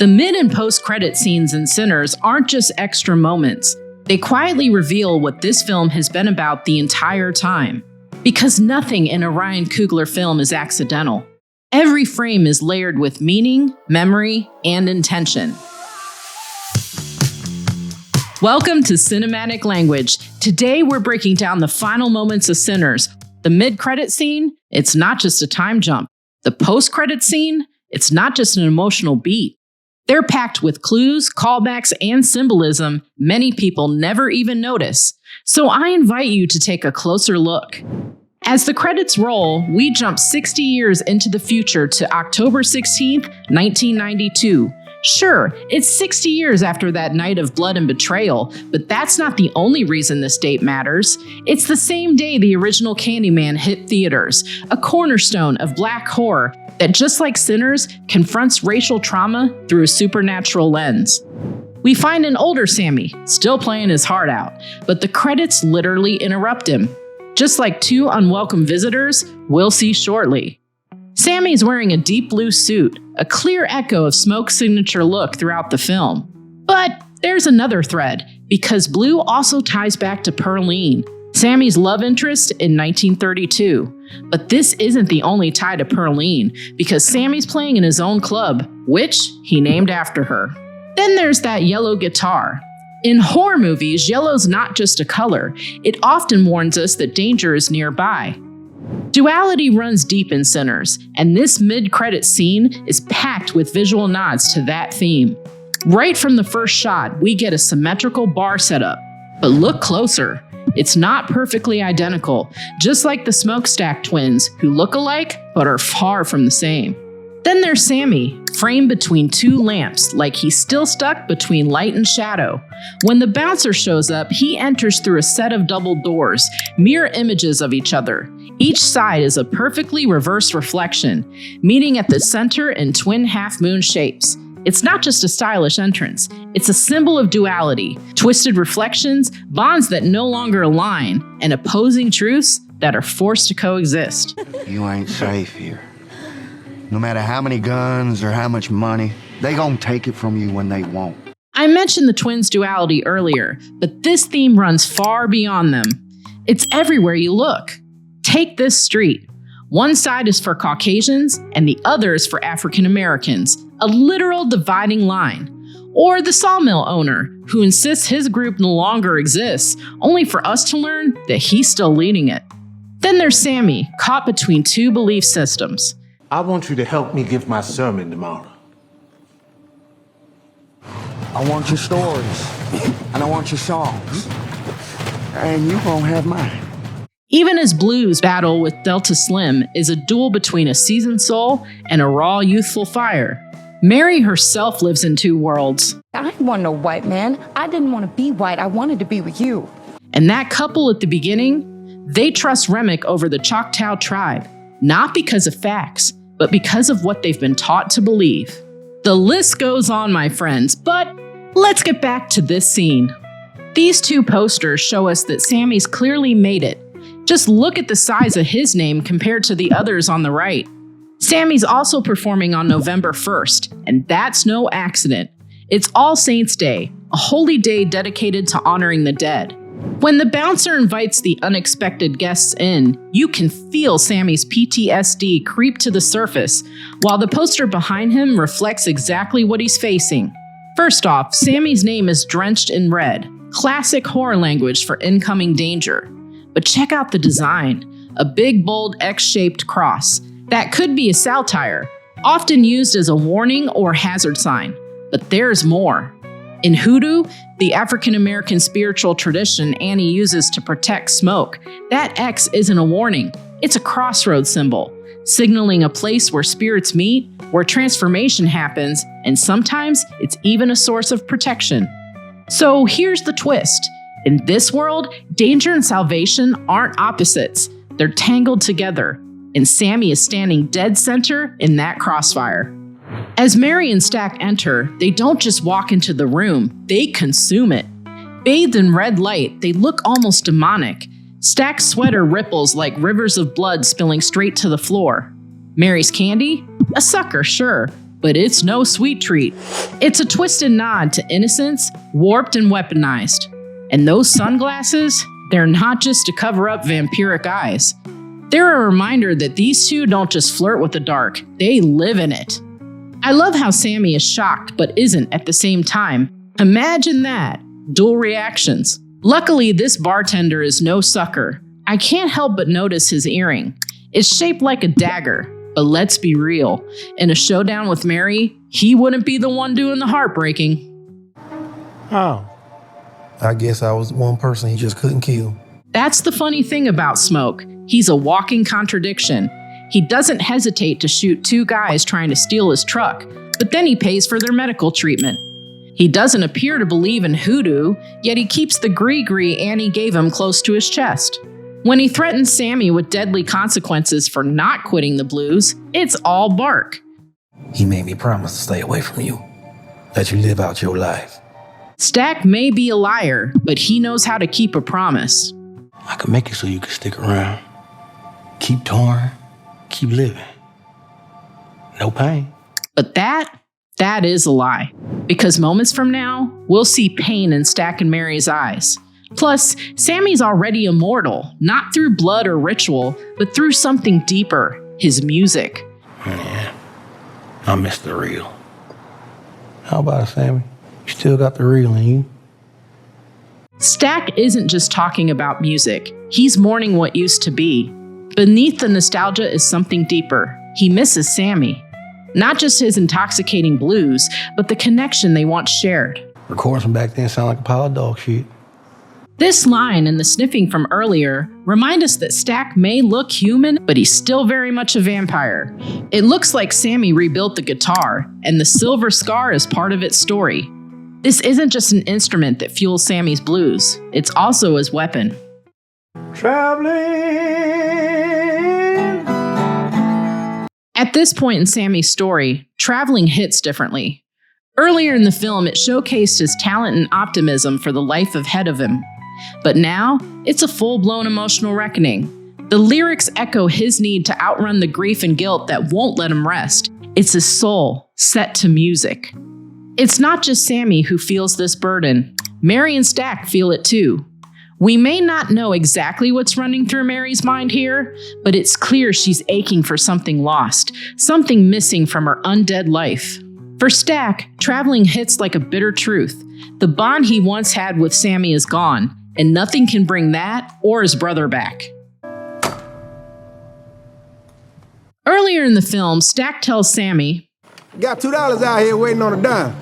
The mid and post-credit scenes in Sinners aren't just extra moments. They quietly reveal what this film has been about the entire time. Because nothing in a Ryan Coogler film is accidental. Every frame is layered with meaning, memory, and intention. Welcome to Cinematic Language. Today we're breaking down the final moments of Sinners. The mid-credit scene, it's not just a time jump. The post-credit scene, it's not just an emotional beat. They're packed with clues, callbacks, and symbolism many people never even notice. So I invite you to take a closer look. As the credits roll, we jump 60 years into the future to October 16th, 1992. Sure, it's 60 years after that night of blood and betrayal, but that's not the only reason this date matters. It's the same day the original Candyman hit theaters, a cornerstone of black horror that, just like Sinners, confronts racial trauma through a supernatural lens. We find an older Sammie, still playing his heart out, but the credits literally interrupt him. Just like two unwelcome visitors we'll see shortly. Sammie's wearing a deep blue suit, a clear echo of Smoke's signature look throughout the film. But there's another thread, because blue also ties back to Pearline, Sammie's love interest in 1932. But this isn't the only tie to Pearline, because Sammie's playing in his own club, which he named after her. Then there's that yellow guitar. In horror movies, yellow's not just a color. It often warns us that danger is nearby. Duality runs deep in Sinners, and this mid-credit scene is packed with visual nods to that theme. Right from the first shot, we get a symmetrical bar setup. But look closer. It's not perfectly identical, just like the Smokestack twins, who look alike but are far from the same. Then there's Sammie, framed between two lamps, like he's still stuck between light and shadow. When the bouncer shows up, he enters through a set of double doors, mirror images of each other. Each side is a perfectly reversed reflection, meeting at the center in twin half-moon shapes. It's not just a stylish entrance, it's a symbol of duality, twisted reflections, bonds that no longer align, and opposing truths that are forced to coexist. You ain't safe here. No matter how many guns or how much money, they gonna take it from you when they want. I mentioned the twins' duality earlier, but this theme runs far beyond them. It's everywhere you look. Take this street. One side is for Caucasians and the other is for African Americans, a literal dividing line. Or the sawmill owner, who insists his group no longer exists, only for us to learn that he's still leading it. Then there's Sammie, caught between two belief systems. I want you to help me give my sermon tomorrow. I want your stories, and I want your songs, and you won't have mine. Even as Blue's battle with Delta Slim is a duel between a seasoned soul and a raw youthful fire, Mary herself lives in two worlds. I didn't want no white man. I didn't want to be white. I wanted to be with you. And that couple at the beginning, they trust Remick over the Choctaw tribe, not because of facts, but because of what they've been taught to believe. The list goes on, my friends, but let's get back to this scene. These two posters show us that Sammie's clearly made it. Just look at the size of his name compared to the others on the right. Sammie's also performing on November 1st, and that's no accident. It's All Saints' Day, a holy day dedicated to honoring the dead. When the bouncer invites the unexpected guests in, you can feel Sammie's PTSD creep to the surface, while the poster behind him reflects exactly what he's facing. First off, Sammie's name is drenched in red, classic horror language for incoming danger. But check out the design, a big, bold X-shaped cross. That could be a saltire, often used as a warning or hazard sign. But there's more. In Hoodoo, the African-American spiritual tradition Annie uses to protect Smoke, that X isn't a warning, it's a crossroads symbol, signaling a place where spirits meet, where transformation happens, and sometimes it's even a source of protection. So here's the twist. In this world, danger and salvation aren't opposites, they're tangled together, and Sammie is standing dead center in that crossfire. As Mary and Stack enter, they don't just walk into the room, they consume it. Bathed in red light, they look almost demonic. Stack's sweater ripples like rivers of blood spilling straight to the floor. Mary's candy? A sucker, sure, but it's no sweet treat. It's a twisted nod to innocence, warped and weaponized. And those sunglasses, they're not just to cover up vampiric eyes. They're a reminder that these two don't just flirt with the dark, they live in it. I love how Sammie is shocked but isn't at the same time. Imagine that, dual reactions. Luckily, this bartender is no sucker. I can't help but notice his earring. It's shaped like a dagger, but let's be real. In a showdown with Mary, he wouldn't be the one doing the heartbreaking. How? I guess I was one person he just couldn't kill. That's the funny thing about Smoke. He's a walking contradiction. He doesn't hesitate to shoot two guys trying to steal his truck, but then he pays for their medical treatment. He doesn't appear to believe in hoodoo, yet he keeps the gree-gree Annie gave him close to his chest. When he threatens Sammie with deadly consequences for not quitting the blues, it's all bark. He made me promise to stay away from you, let you live out your life. Stack may be a liar, but he knows how to keep a promise. I could make it so you could stick around. Keep touring, keep living. No pain. But that is a lie. Because moments from now, we'll see pain in Stack and Mary's eyes. Plus, Sammie's already immortal, not through blood or ritual, but through something deeper, his music. Yeah, I miss the real. How about it, Sammie? You still got the real in you? Stack isn't just talking about music. He's mourning what used to be. Beneath the nostalgia is something deeper. He misses Sammie. Not just his intoxicating blues, but the connection they once shared. Recordings from back then sound like a pile of dog shit. This line and the sniffing from earlier remind us that Stack may look human, but he's still very much a vampire. It looks like Sammie rebuilt the guitar, and the silver scar is part of its story. This isn't just an instrument that fuels Sammie's blues, it's also his weapon. Traveling. At this point in Sammie's story, traveling hits differently. Earlier in the film, it showcased his talent and optimism for the life ahead of him. But now, it's a full-blown emotional reckoning. The lyrics echo his need to outrun the grief and guilt that won't let him rest. It's his soul set to music. It's not just Sammie who feels this burden. Mary and Stack feel it too. We may not know exactly what's running through Mary's mind here, but it's clear she's aching for something lost, something missing from her undead life. For Stack, traveling hits like a bitter truth. The bond he once had with Sammie is gone, and nothing can bring that or his brother back. Earlier in the film, Stack tells Sammie, "Got $2 out here waiting on a dime."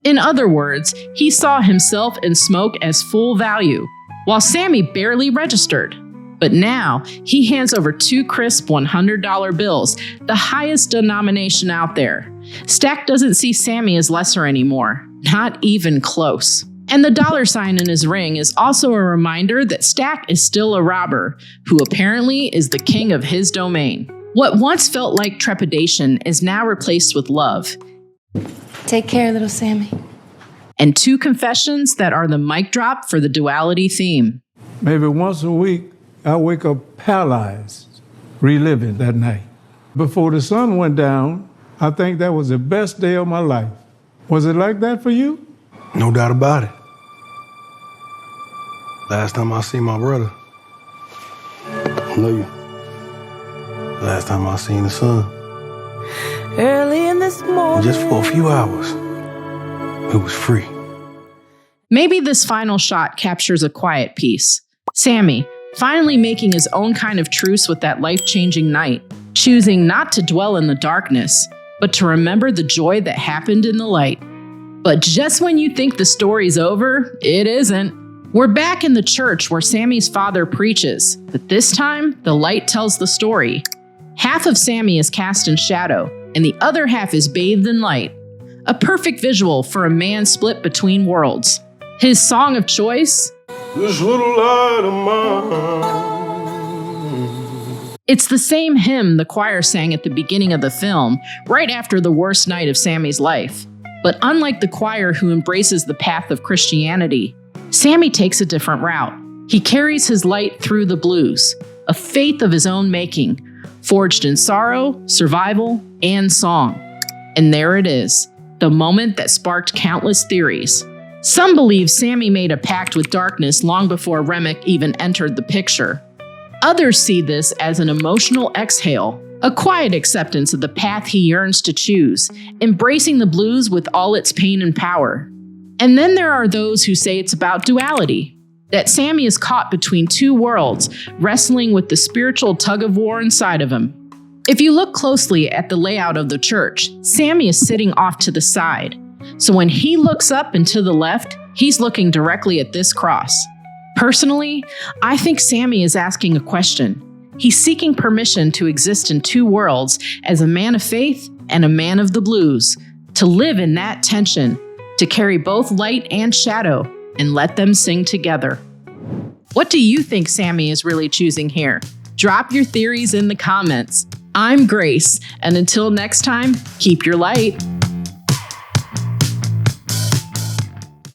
In other words, he saw himself and Smoke as full value, while Sammie barely registered. But now, he hands over 2 crisp $100 bills, the highest denomination out there. Stack doesn't see Sammie as lesser anymore, not even close. And the dollar sign in his ring is also a reminder that Stack is still a robber, who apparently is the king of his domain. What once felt like trepidation is now replaced with love. Take care, little Sammie. And 2 confessions that are the mic drop for the duality theme. Maybe once a week, I wake up paralyzed, reliving that night. Before the sun went down, I think that was the best day of my life. Was it like that for you? No doubt about it. Last time I seen my brother, I know you. Last time I seen the sun. Early in this morning. Just for a few hours, it was free. Maybe this final shot captures a quiet piece. Sammie, finally making his own kind of truce with that life-changing night, choosing not to dwell in the darkness, but to remember the joy that happened in the light. But just when you think the story's over, it isn't. We're back in the church where Sammie's father preaches, but this time, the light tells the story. Half of Sammie is cast in shadow, and the other half is bathed in light. A perfect visual for a man split between worlds. His song of choice? This little light of mine. It's the same hymn the choir sang at the beginning of the film, right after the worst night of Sammie's life. But unlike the choir who embraces the path of Christianity, Sammie takes a different route. He carries his light through the blues, a faith of his own making, forged in sorrow, survival, and song. And there it is, the moment that sparked countless theories. Some believe Sammie made a pact with darkness long before Remick even entered the picture. Others see this as an emotional exhale, a quiet acceptance of the path he yearns to choose, embracing the blues with all its pain and power. And then there are those who say it's about duality, that Sammie is caught between two worlds, wrestling with the spiritual tug-of-war inside of him. If you look closely at the layout of the church, Sammie is sitting off to the side. So when he looks up and to the left, he's looking directly at this cross. Personally, I think Sammie is asking a question. He's seeking permission to exist in two worlds as a man of faith and a man of the blues, to live in that tension, to carry both light and shadow and let them sing together. What do you think Sammie is really choosing here? Drop your theories in the comments. I'm Grace, and until next time, keep your light.